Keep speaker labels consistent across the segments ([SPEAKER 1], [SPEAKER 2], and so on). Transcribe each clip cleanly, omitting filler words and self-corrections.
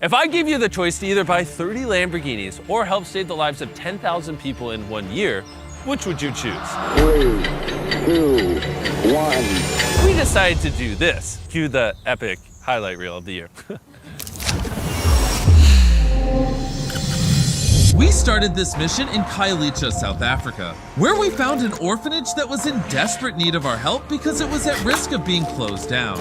[SPEAKER 1] If I gave you the choice to either buy 30 Lamborghinis or help save the lives of 10,000 people in 1 year, which would you choose?
[SPEAKER 2] 3, 2, 1.
[SPEAKER 1] We decided to do this. Cue the epic highlight reel of the year.
[SPEAKER 3] We started this mission in Khayelitsha, South Africa, where we found an orphanage that was in desperate need of our help because it was at risk of being closed down.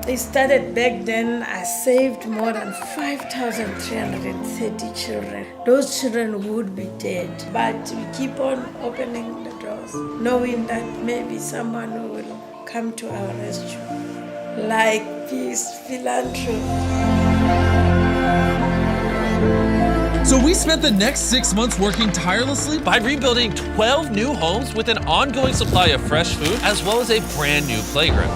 [SPEAKER 4] They started back then. I saved more than 5,330 children. Those children would be dead. But we keep on opening the doors, knowing that maybe someone will come to our rescue. Like peace, philanthropy.
[SPEAKER 3] So we spent the next 6 months working tirelessly
[SPEAKER 1] By rebuilding 12 new homes with an ongoing supply of fresh food, as well as a brand new playground.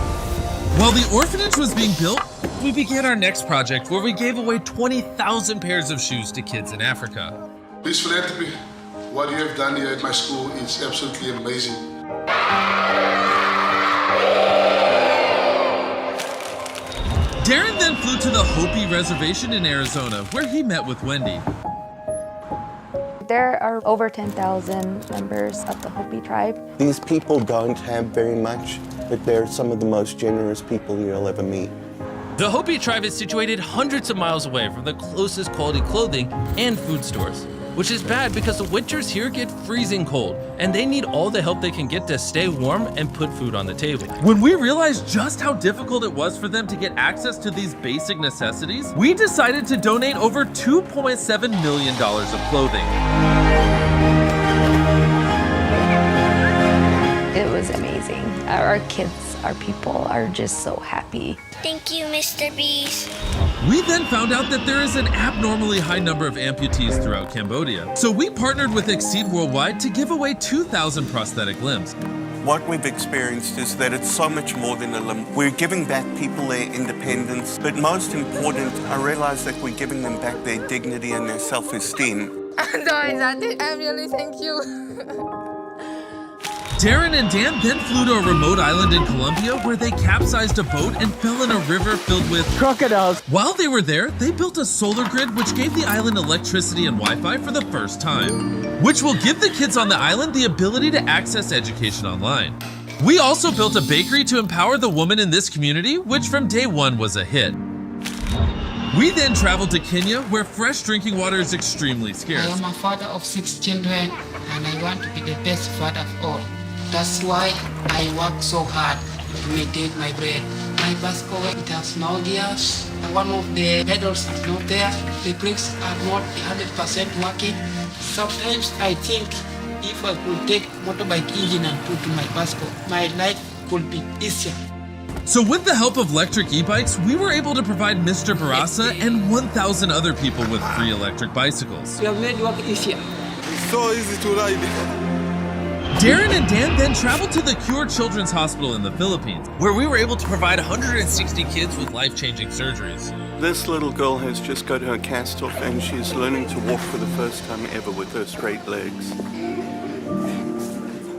[SPEAKER 3] while the orphanage was being built. We began our next project where we gave away 20,000 pairs of shoes to kids in Africa.
[SPEAKER 5] Peace Philanthropy, what you have done here at my school is absolutely amazing.
[SPEAKER 3] Darren then flew to the Hopi Reservation in Arizona, where he met with Wendy.
[SPEAKER 6] There are over 10,000 members of the Hopi tribe.
[SPEAKER 7] These people don't have very much, but they're some of the most generous people you'll ever meet.
[SPEAKER 1] The Hopi tribe is situated hundreds of miles away from the closest quality clothing and food stores, which is bad because the winters here get freezing cold, and they need all the help they can get to stay warm and put food on the table.
[SPEAKER 3] When we realized just how difficult it was for them to get access to these basic necessities, we decided to donate over $2.7 million of clothing.
[SPEAKER 6] It was amazing. Our kids, our people are just so happy.
[SPEAKER 8] Thank you, Mr. Beast.
[SPEAKER 3] We then found out that there is an abnormally high number of amputees throughout Cambodia. So we partnered with Exceed Worldwide to give away 2,000 prosthetic limbs.
[SPEAKER 7] What we've experienced is that it's so much more than a limb. We're giving back people their independence, but most important, I realize that we're giving them back their dignity and their self-esteem.
[SPEAKER 9] I'm really thank you.
[SPEAKER 3] Darren and Dan then flew to a remote island in Colombia where they capsized a boat and fell in a river filled with
[SPEAKER 2] Crocodiles.
[SPEAKER 3] While they were there, they built a solar grid which gave the island electricity and Wi-Fi for the first time, which will give the kids on the island the ability to access education online. We also built a bakery to empower the woman in this community, which from day one was a hit. We then traveled to Kenya, where fresh drinking water is extremely
[SPEAKER 10] I
[SPEAKER 3] scarce.
[SPEAKER 10] am a father of 6 children and I want to be the best father of all. That's why I work so hard to maintain my bread. My bicycle, it has no gears. One of the pedals are not there. The brakes are not 100% working. Sometimes I think if I could take motorbike engine and put to my bicycle, my life would be easier.
[SPEAKER 3] So with the help of electric e-bikes, we were able to provide Mr. Barasa and 1,000 other people with free electric bicycles.
[SPEAKER 10] We have made work easier.
[SPEAKER 5] It's so easy to ride.
[SPEAKER 3] Darren and Dan then traveled to the Cure Children's Hospital in the Philippines, where we were able to provide 160 kids with life-changing surgeries.
[SPEAKER 7] This little girl has just got her cast off and she's learning to walk for the first time ever with her straight legs.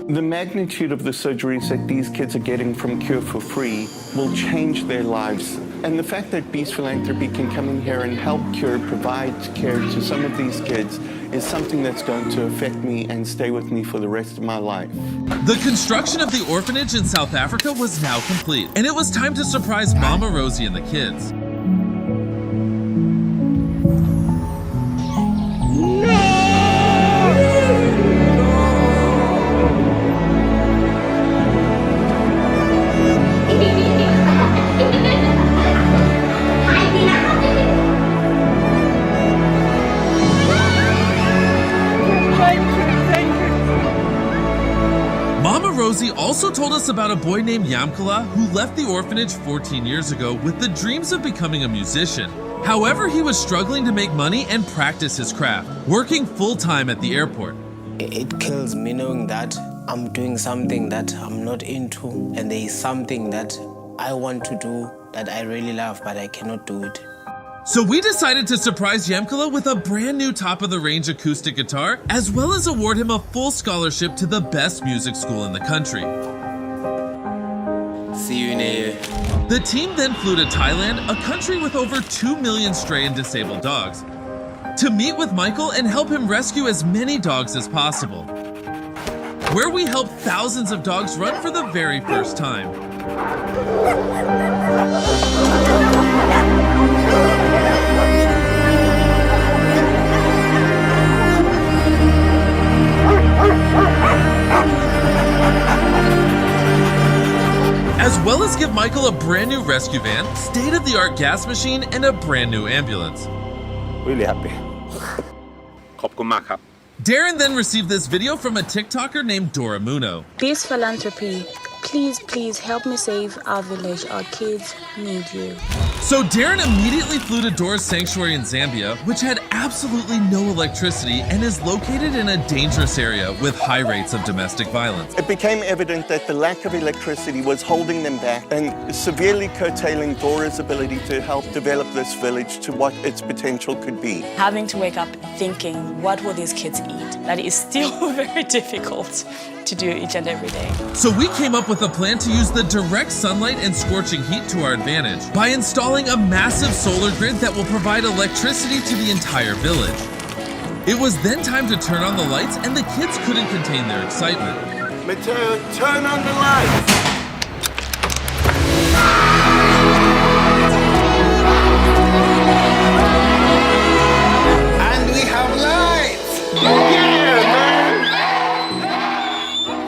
[SPEAKER 7] The magnitude of the surgeries that these kids are getting from Cure for free will change their lives. And the fact that Beast Philanthropy can come in here and help Cure provide care to some of these kids is something that's going to affect me and stay with me for the rest of my life.
[SPEAKER 3] The construction of the orphanage in South Africa was now complete, and it was time to surprise Mama Rosie and the kids. Mama Rosie also told us about a boy named Yamkala who left the orphanage 14 years ago with the dreams of becoming a musician. However, he was struggling to make money and practice his craft, working full-time at the airport.
[SPEAKER 11] It kills me knowing that I'm doing something that I'm not into, and there is something that I want to do that I really love, but I cannot do it.
[SPEAKER 3] So we decided to surprise Yamkala with a brand new top-of-the-range acoustic guitar, as well as award him a full scholarship to the best music school in the country.
[SPEAKER 11] See you in a year.
[SPEAKER 3] The team then flew to Thailand, a country with over 2 million stray and disabled dogs, to meet with Michael and help him rescue as many dogs as possible, where we helped thousands of dogs run for the very first time. As well as give Michael a brand new rescue van, state-of-the-art gas machine, and a brand new ambulance.
[SPEAKER 7] Really happy.
[SPEAKER 3] Darren then received this video from a TikToker named Dora Muno.
[SPEAKER 12] This philanthropy, please help me save our village. Our kids need you.
[SPEAKER 3] So Darren immediately flew to Dora's sanctuary in Zambia, which had absolutely no electricity and is located in a dangerous area with high rates of domestic violence.
[SPEAKER 7] It became evident that the lack of electricity was holding them back and severely curtailing Dora's ability to help develop this village to what its potential could be.
[SPEAKER 12] Having to wake up thinking, what will these kids eat? That is still very difficult to do each and every day.
[SPEAKER 3] So we came up with a plan to use the direct sunlight and scorching heat to our advantage by installing a massive solar grid that will provide electricity to the entire village. It was then time to turn on the lights, and the kids couldn't contain their excitement.
[SPEAKER 7] Mateo, turn on the lights! And we have lights! Yeah, man!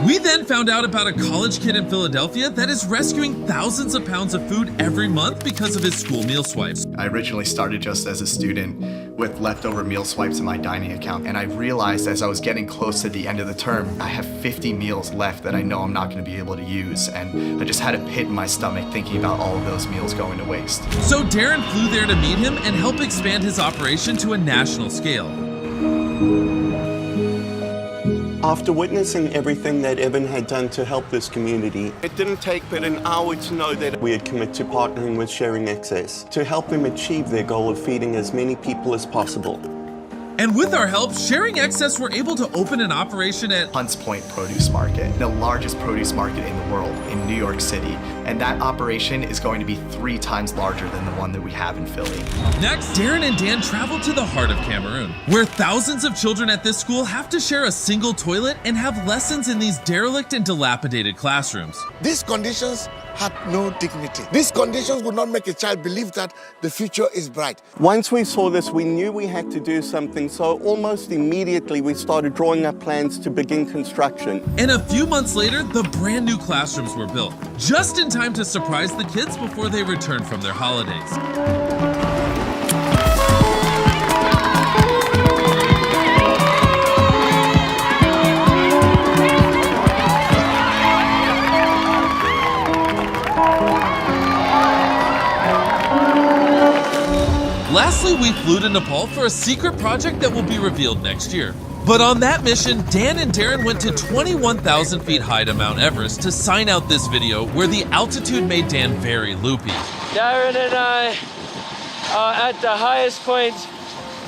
[SPEAKER 3] We then found out about a college kid in Philadelphia that is rescuing thousands of pounds of food every month because of his school meal swipes.
[SPEAKER 13] I originally started just as a student with leftover meal swipes in my dining account, and I realized as I was getting close to the end of the term, I have 50 meals left that I know I'm not going to be able to use, and I just had a pit in my stomach thinking about all of those meals going to waste.
[SPEAKER 3] So Darren flew there to meet him and help expand his operation to a national scale.
[SPEAKER 7] After witnessing everything that Evan had done to help this community, it didn't take but an hour to know that we had committed to partnering with Sharing Access to help them achieve their goal of feeding as many people as possible.
[SPEAKER 3] And with our help, Sharing Access were able to open an operation at
[SPEAKER 13] Hunts Point Produce Market, the largest produce market in the world in New York City. And that operation is going to be 3 times larger than the one that we have in Philly.
[SPEAKER 3] Next, Darren and Dan traveled to the heart of Cameroon, where thousands of children at this school have to share a single toilet and have lessons in these derelict and dilapidated classrooms.
[SPEAKER 14] These conditions had no dignity. These conditions would not make a child believe that the future is bright.
[SPEAKER 7] Once we saw this, we knew we had to do something, so almost immediately we started drawing up plans to begin construction.
[SPEAKER 3] And a few months later, the brand new classrooms were built, just in time to surprise the kids before they returned from their holidays. Lastly, we flew to Nepal for a secret project that will be revealed next year. But on that mission, Dan and Darren went to 21,000 feet high to Mount Everest to sign out this video where the altitude made Dan very loopy.
[SPEAKER 15] Darren and I are at the highest point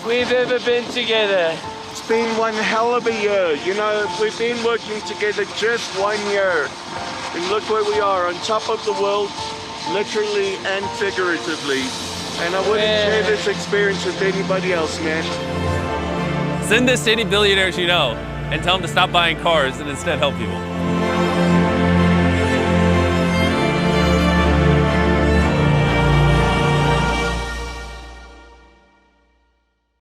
[SPEAKER 15] we've ever been together.
[SPEAKER 7] It's been one hell of a year. You know, we've been working together just 1 year. And look where we are, on top of the world, literally and figuratively. And I wouldn't share this experience with anybody else, man.
[SPEAKER 1] Send this to any billionaires you know and tell them to stop buying cars and instead help people.